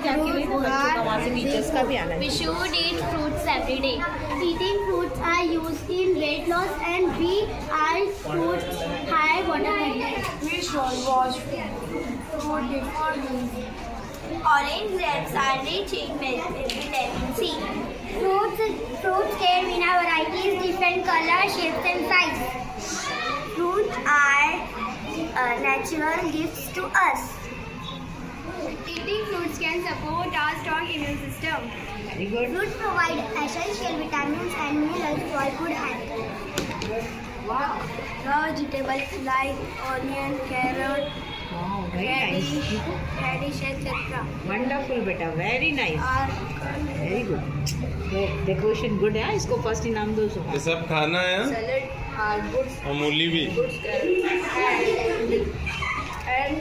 Teachers का भी आना We should eat fruits every day. Eating fruits are used in weight loss and we are fruits high water content. We should wash food before using. Orange grapes are rich in vitamin C. Fruits came in a varieties, different colors, shapes and size. Fruits are natural gifts to us. Eating fruits can support our strong immune system. Very good. Fruits provide essential vitamins and minerals for good health. Wow. Vegetables like onion, carrot, Wow, very nice. radish, etc. Wonderful बेटा, very nice. are Very good. Decoration good है, इसको first इनाम दो उसको. ये सब खाना है हाँ? salad are good और मूली भी and